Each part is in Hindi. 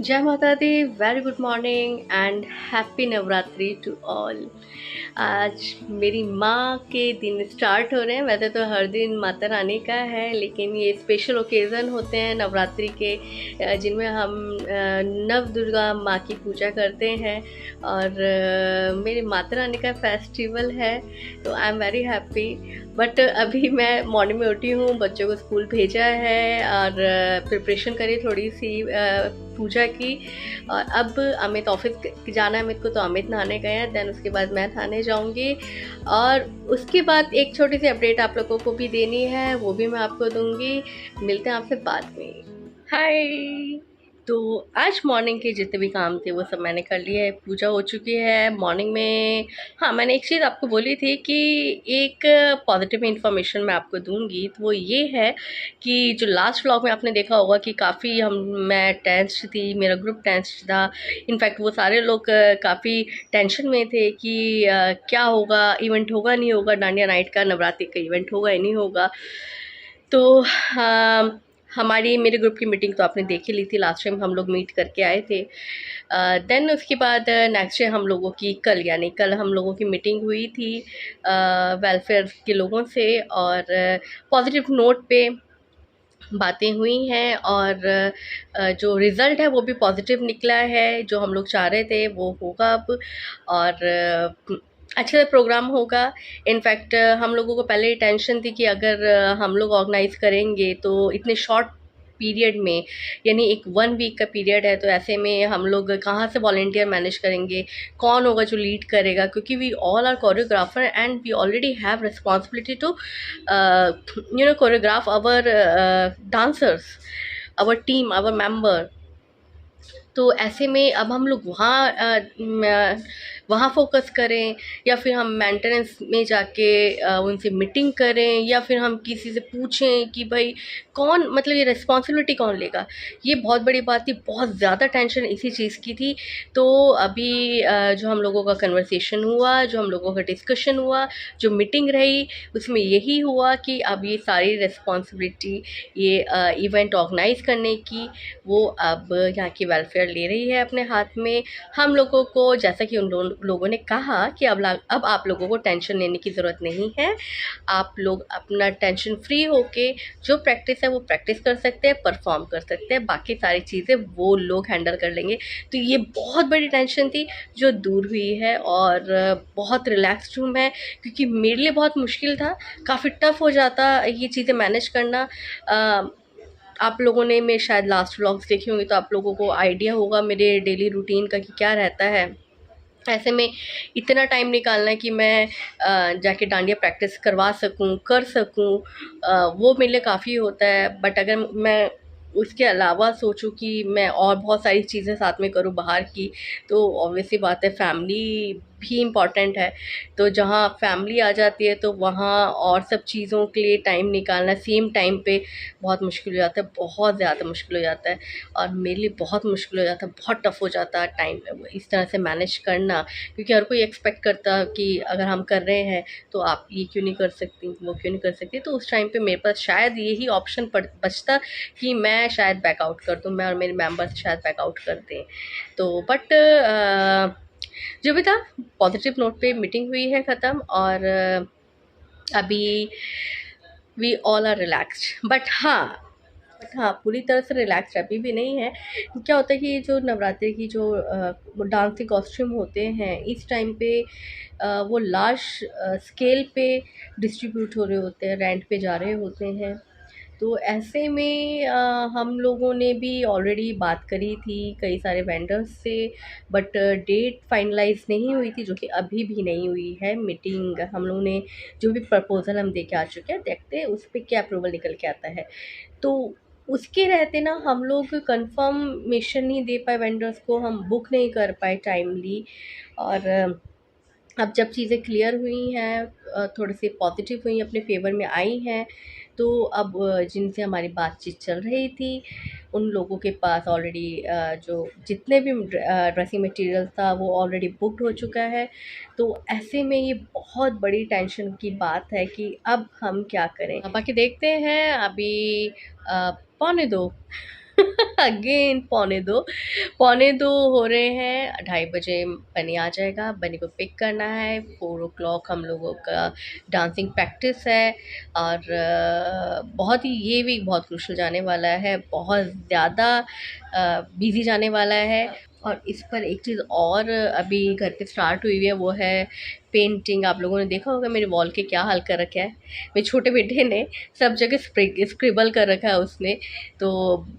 जय माता दी। Very good morning and happy Navratri to all. आज मेरी माँ के दिन स्टार्ट हो रहे हैं। वैसे तो हर दिन माता रानी का है, लेकिन ये स्पेशल ओकेज़न होते हैं नवरात्रि के, जिनमें हम नव दुर्गा माँ की पूजा करते हैं। और मेरी माता रानी का फेस्टिवल है, तो I am very happy. But अभी मैं मॉर्निंग में उठी हूँ, बच्चों को स्कूल भेजा है और प्रिपरेशन करी थोड़ी सी पूजा की। और अब अमित ऑफिस जाना है, अमित को, तो अमित नहाने गए हैं। देन उसके बाद मैं नहाने जाऊंगी, और उसके बाद एक छोटी सी अपडेट आप लोगों को भी देनी है, वो भी मैं आपको दूंगी। मिलते हैं आपसे बाद में। हाय। तो आज मॉर्निंग के जितने भी काम थे वो सब मैंने कर लिए है। पूजा हो चुकी है मॉर्निंग में। हाँ, मैंने एक चीज़ आपको बोली थी कि एक पॉजिटिव इन्फॉर्मेशन मैं आपको दूंगी, तो वो ये है कि जो लास्ट व्लॉग में आपने देखा होगा कि काफ़ी मैं टेंस्ड थी, मेरा ग्रुप टेंस्ड था। इनफैक्ट वो सारे लोग काफ़ी टेंशन में थे कि क्या होगा, इवेंट होगा नहीं होगा, डांडिया नाइट का, नवरात्रि का इवेंट होगा या नहीं होगा। तो हमारी मेरे ग्रुप की मीटिंग तो आपने देख ही ली थी, लास्ट टाइम हम लोग मीट करके आए थे। देन उसके बाद नेक्स्ट डे हम लोगों की यानी कल हम लोगों की मीटिंग हुई थी वेलफेयर के लोगों से, और पॉजिटिव नोट पे बातें हुई हैं। और जो रिज़ल्ट है वो भी पॉजिटिव निकला है, जो हम लोग चाह रहे थे वो होगा अब। और अच्छा प्रोग्राम होगा। इनफैक्ट हम लोगों को पहले ही टेंशन थी कि अगर हम लोग ऑर्गेनाइज करेंगे तो इतने शॉर्ट पीरियड में, यानी एक 1 वीक का पीरियड है, तो ऐसे में हम लोग कहाँ से वॉलेंटियर मैनेज करेंगे, कौन होगा जो लीड करेगा, क्योंकि we all are choreographer and we already have responsibility to choreograph our dancers, our team, our member। तो ऐसे में अब हम लोग वहाँ फोकस करें, या फिर हम मेंटेनेंस में जाके उनसे मीटिंग करें, या फिर हम किसी से पूछें कि भाई कौन, मतलब ये रिस्पॉन्सिबिलिटी कौन लेगा। ये बहुत बड़ी बात थी, बहुत ज़्यादा टेंशन इसी चीज़ की थी। तो अभी जो हम लोगों का कन्वर्सेशन हुआ, जो हम लोगों का डिस्कशन हुआ, जो मीटिंग रही, उसमें यही हुआ कि अब ये सारी रिस्पॉन्सिबिलिटी, ये इवेंट ऑर्गेनाइज करने की, वो अब यहाँ की वेलफेयर ले रही है अपने हाथ में। हम लोगों को, जैसा कि उन लोगों ने कहा कि अब आप लोगों को टेंशन लेने की ज़रूरत नहीं है। आप लोग अपना टेंशन फ्री होके जो प्रैक्टिस है वो प्रैक्टिस कर सकते हैं, परफॉर्म कर सकते हैं, बाकी सारी चीज़ें वो लोग हैंडल कर लेंगे। तो ये बहुत बड़ी टेंशन थी जो दूर हुई है, और बहुत रिलैक्स्ड हूँ मैं, क्योंकि मेरे लिए बहुत मुश्किल था, काफ़ी टफ हो जाता ये चीज़ें मैनेज करना। आप लोगों ने मेरे शायद लास्ट व्लॉग्स देखे होंगे, तो आप लोगों को आइडिया होगा मेरे डेली रूटीन का कि क्या रहता है। ऐसे में इतना टाइम निकालना है कि मैं जाके डांडिया प्रैक्टिस करवा सकूं, कर सकूं, वो मेरे लिए काफ़ी होता है। बट अगर मैं उसके अलावा सोचूं कि मैं और बहुत सारी चीज़ें साथ में करूं बाहर की, तो ऑब्वियसली बात है, फैमिली भी इम्पॉर्टेंट है। तो जहाँ फैमिली आ जाती है तो वहाँ और सब चीज़ों के लिए टाइम निकालना सेम टाइम पे बहुत मुश्किल हो जाता है, बहुत ज़्यादा मुश्किल हो जाता है। और मेरे लिए बहुत मुश्किल हो जाता है, बहुत टफ हो जाता है टाइम इस तरह से मैनेज करना, क्योंकि हर कोई एक्सपेक्ट करता है कि अगर हम कर रहे हैं तो आप ये क्यों नहीं कर सकती, वो क्यों नहीं कर सकती। तो उस टाइम पे मेरे पास शायद यही ऑप्शन बचता कि मैं शायद बैकआउट कर दूँ, मैं और मेरे मेंबर्स शायद बैकआउट कर दें। तो बट जो भी था, पॉजिटिव नोट पे मीटिंग हुई है ख़त्म, और अभी we all are relaxed. But हाँ, पूरी तरह से रिलैक्स अभी भी नहीं है। क्या होता है कि जो नवरात्रि की जो डांसिंग कॉस्ट्यूम होते हैं, इस टाइम पे वो लार्ज स्केल पे डिस्ट्रीब्यूट हो रहे होते हैं, रेंट पे जा रहे होते हैं। तो ऐसे में हम लोगों ने भी ऑलरेडी बात करी थी कई सारे वेंडर्स से, बट डेट फाइनलाइज नहीं हुई थी, जो कि अभी भी नहीं हुई है। मीटिंग हम लोगों ने, जो भी प्रपोज़ल हम दे के आ चुके हैं, देखते हैं उस पर क्या अप्रूवल निकल के आता है। तो उसके रहते ना हम लोग कंफर्मेशन नहीं दे पाए वेंडर्स को, हम बुक नहीं कर पाए टाइमली। और अब जब चीज़ें क्लियर हुई हैं, थोड़ी सी पॉजिटिव हुई, अपने फेवर में आई हैं, तो अब जिनसे हमारी बातचीत चल रही थी उन लोगों के पास ऑलरेडी जो जितने भी ड्रेसिंग मटेरियल था वो ऑलरेडी बुकड हो चुका है। तो ऐसे में ये बहुत बड़ी टेंशन की बात है कि अब हम क्या करें। बाकी देखते हैं। अभी 1:45 अगेन पौने दो हो रहे हैं, 2:30 बजे बनी आ जाएगा। बनी को पिक करना है, 4 o'clock हम लोगों का डांसिंग प्रैक्टिस है। और बहुत ही ये वीक बहुत क्रूशल जाने वाला है, बहुत ज़्यादा बिजी जाने वाला है। और इस पर एक चीज़ और अभी घर पे स्टार्ट हुई हुई है, वो है पेंटिंग। आप लोगों ने देखा होगा मेरे वॉल के क्या हाल कर रखा है। मेरे छोटे बेटे ने सब जगह स्क्रिबल कर रखा है उसने। तो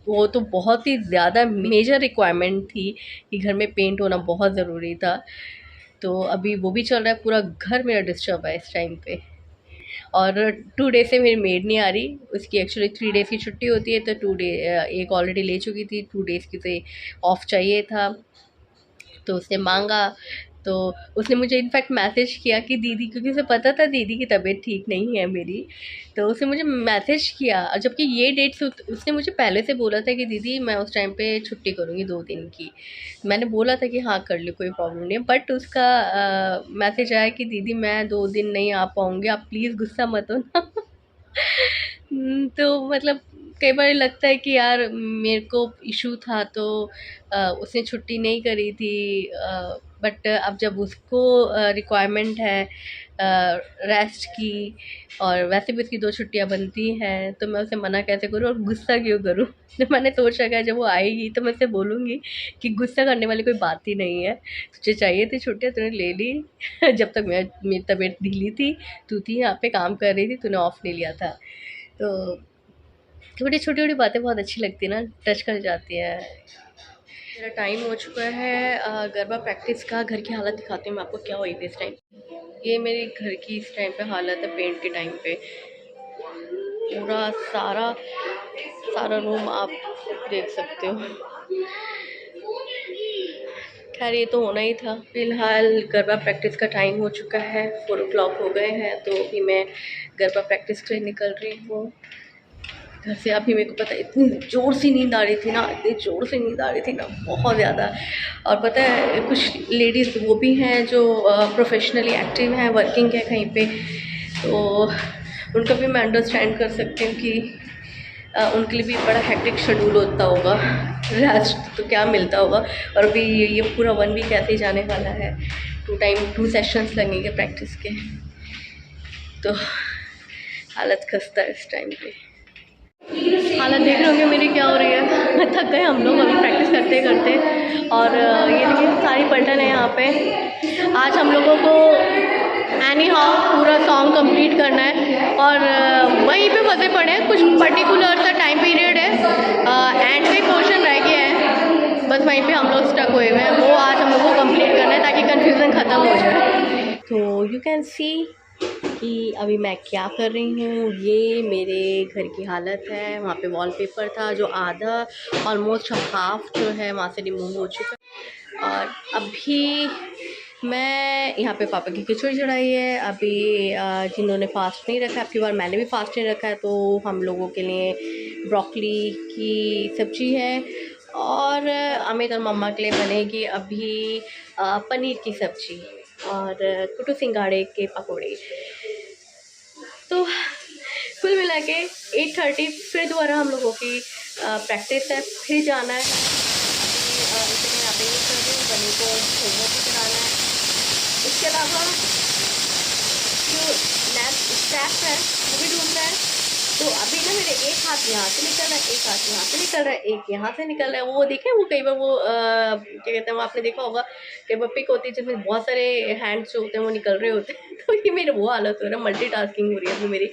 वो तो बहुत ही ज़्यादा मेजर रिक्वायरमेंट थी कि घर में पेंट होना बहुत ज़रूरी था। तो अभी वो भी चल रहा है, पूरा घर मेरा डिस्टर्ब है इस टाइम पे। और 2 डेज से मेरी मेड नहीं आ रही, उसकी एक्चुअली 3 डेज़ की छुट्टी होती है, तो 2 डे एक ऑलरेडी ले चुकी थी, 2 डेज़ की से ऑफ चाहिए था, तो उसने मांगा। तो उसने मुझे इनफैक्ट मैसेज किया कि दीदी, क्योंकि उसे पता था दीदी की तबीयत ठीक नहीं है मेरी, तो उसने मुझे मैसेज किया। और जबकि ये डेट से उसने मुझे पहले से बोला था कि दीदी मैं उस टाइम पे छुट्टी करूँगी 2 दिन की। मैंने बोला था कि हाँ कर ली, कोई प्रॉब्लम नहीं है। बट उसका मैसेज आया कि दीदी मैं 2 दिन नहीं आ पाऊँगी, आप प्लीज़ गुस्सा मत होना। तो मतलब कई बार लगता है कि यार मेरे को इशू था, तो उसने छुट्टी नहीं करी थी। बट अब जब उसको रिक्वायरमेंट है रेस्ट की, और वैसे भी उसकी 2 छुट्टियां बनती हैं, तो मैं उसे मना कैसे करूँ और गुस्सा क्यों करूँ। तो मैंने सोच रखा है जब वो आएगी तो मैं उसे बोलूँगी कि गुस्सा करने वाली कोई बात ही नहीं है, तुझे चाहिए थी छुट्टियाँ तूने ले ली। जब तक मेरी तबीयत ढीली थी, तू थी यहाँ पे काम कर रही थी, तूने ऑफ नहीं लिया था। तो छोटी छोटी छोटी बातें बहुत अच्छी लगती है ना, टच कर जाती है। मेरा टाइम हो चुका है गरबा प्रैक्टिस का। घर की हालत दिखाती हूँ मैं आपको क्या हुई थी इस टाइम। ये मेरे घर की इस टाइम पे हालत है, पेंट के टाइम पे पूरा सारा सारा रूम आप देख सकते हो। खैर ये तो होना ही था। फिलहाल गरबा प्रैक्टिस का टाइम हो चुका है, 4 o'clock हो गए हैं, तो अभी मैं गरबा प्रैक्टिस के लिए निकल रही हूँ घर से। अभी मेरे को पता है इतनी ज़ोर से नींद आ रही थी ना, इतनी ज़ोर से नींद आ रही थी ना, बहुत ज़्यादा। और पता है कुछ लेडीज़ वो भी हैं जो प्रोफेशनली एक्टिव हैं, वर्किंग है कहीं पे, तो उनका भी मैं अंडरस्टैंड कर सकती हूँ कि उनके लिए भी बड़ा हेक्टिक शेड्यूल होता होगा, रेस्ट तो क्या मिलता होगा। और अभी ये पूरा 1 वीक ऐसे ही जाने वाला है, 2 सेशंस लगेंगे प्रैक्टिस के। तो हालत खस्ता है इस टाइम पे। हालत देख रहे होंगे मेरी क्या हो रही है। थक गए हम लोग अभी प्रैक्टिस करते करते। और ये देखिए सारी पलटन है यहाँ पे। आज हम लोगों को एनी हाउ पूरा सॉन्ग कंप्लीट करना है, और वहीं पे फंसे पड़े हैं। कुछ पर्टिकुलर सा टाइम पीरियड है, एंड पे पोर्शन रह गया है, बस वहीं पे हम लोग स्टक हुए हुए हैं। वो आज हम लोग को कंप्लीट करना है ताकि कन्फ्यूज़न ख़त्म हो जाए। तो यू कैन सी कि अभी मैं क्या कर रही हूँ। ये मेरे घर की हालत है। वहाँ पे वॉलपेपर था जो आधा ऑलमोस्ट हाफ जो है वहाँ से रिमूव हो चुका है। और अभी मैं यहाँ पे पापा की खिचड़ी चढ़ाई है। अभी जिन्होंने फास्ट नहीं रखा, आपकी बार मैंने भी फास्ट नहीं रखा है, तो हम लोगों के लिए ब्रोकली की सब्ज़ी है। और अमित और मम्मा के लिए बनेगी अभी पनीर की सब्ज़ी और कुटू सिंघाड़े के पकौड़े। तो कुल मिला के 8:30 फिर दोबारा हम लोगों की प्रैक्टिस है, फिर जाना है। अभी मैं यहाँ पे यूज़ कर रही हूँ, बनी को होमवर्क भी कराना है। इसके अलावा जो स्टैफ है वो भी ढूंढना है। तो अभी ना मेरे एक हाथ यहाँ से निकल रहा है, एक हाथ यहाँ से निकल रहा है, एक यहाँ से निकल रहा है। वो देखें, वो कई बार वो क्या कहते हैं, वो आपने देखा होगा कई बार पिक होती है जिसमें बहुत सारे हैंड्स जो होते हैं वो निकल रहे होते हैं। तो ये मेरे वो हालत हो रहा है, मल्टीटास्किंग हो रही है अभी मेरी,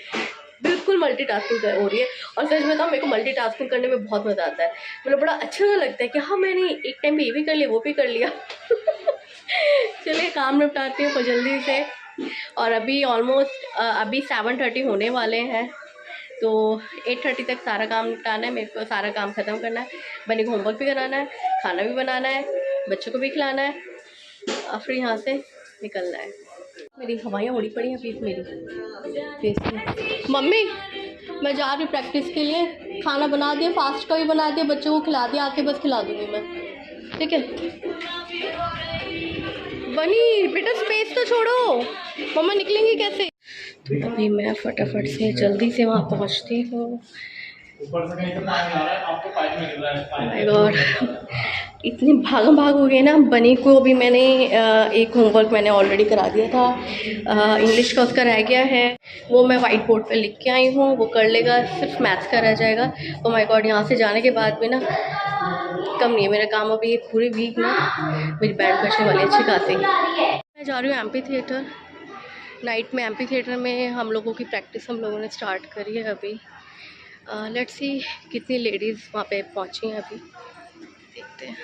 बिल्कुल मल्टीटास्किंग हो रही है। और सच बताऊँ मेरे को मल्टीटास्किंग करने में बहुत मज़ा आता है, मतलब बड़ा अच्छा लगता है कि हाँ मैंने एक टाइम पे ये भी कर लिया वो भी कर लिया। चलिए काम निपटाती हूँ जल्दी से। और अभी ऑलमोस्ट अभी 7:30 होने वाले हैं, तो 8:30 तक सारा काम निपटाना है मेरे को, सारा काम ख़त्म करना है। बनी को होमवर्क भी कराना है, खाना भी बनाना है, बच्चों को भी खिलाना है, और फिर यहाँ से निकलना है। मेरी हवाइयाँ उड़ी पड़ी हैं फेस मेरी फेस में। मम्मी मैं जा रही प्रैक्टिस के लिए, खाना बना दिया, फास्ट का भी बना दिया, बच्चों को खिला दिया, आके बस खिला दूँगी मैं, ठीक है। बनी बेटा स्पेस तो छोड़ो, मम्मा निकलेंगे कैसे। तो अभी मैं फटाफट से जल्दी से वहाँ पहुँचती हूँ। ऊपर से कहीं से पानी आ रहा है, आपको पाइप में गिर रहा है पानी। माय गॉड, इतनी भागम भाग हो गई ना। बनी को भी मैंने एक होमवर्क मैंने ऑलरेडी करा दिया था, इंग्लिश का उसका रह गया है, वो मैं वाइट बोर्ड पे लिख के आई हूँ, वो कर लेगा। सिर्फ मैथ्स का रह जाएगा। तो माय गॉड, यहाँ से जाने के बाद भी ना कम नहीं है मेरा काम अभी। पूरी वीक ना मेरी बैंड बजने वाली अच्छी खासी। मैं जा रही हूँ एमपी थिएटर। नाइट में एमपी थिएटर में हम लोगों की प्रैक्टिस हम लोगों ने स्टार्ट करी है अभी। लेट्स सी कितनी लेडीज़ वहाँ पे पहुँची हैं अभी, देखते हैं।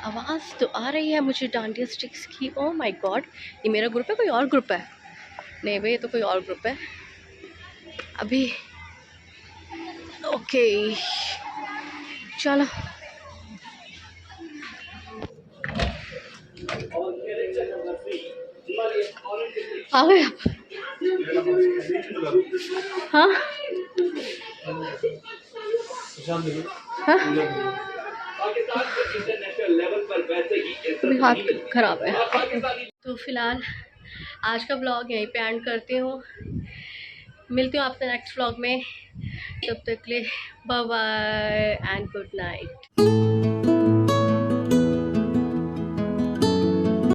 आवाज़ तो आ रही है मुझे डांडिया स्टिक्स की। ओह माय गॉड, ये मेरा ग्रुप है कोई और ग्रुप है? नहीं भाई, ये तो कोई और ग्रुप है अभी। ओके चलो, आ गए आप? हाँ हाँ, अभी हाथ खराब है। तो फिलहाल आज का व्लॉग यहीं पे एंड करती हूँ। मिलती हूँ आपसे नेक्स्ट व्लॉग में। तब तक के लिए bye bye and good night.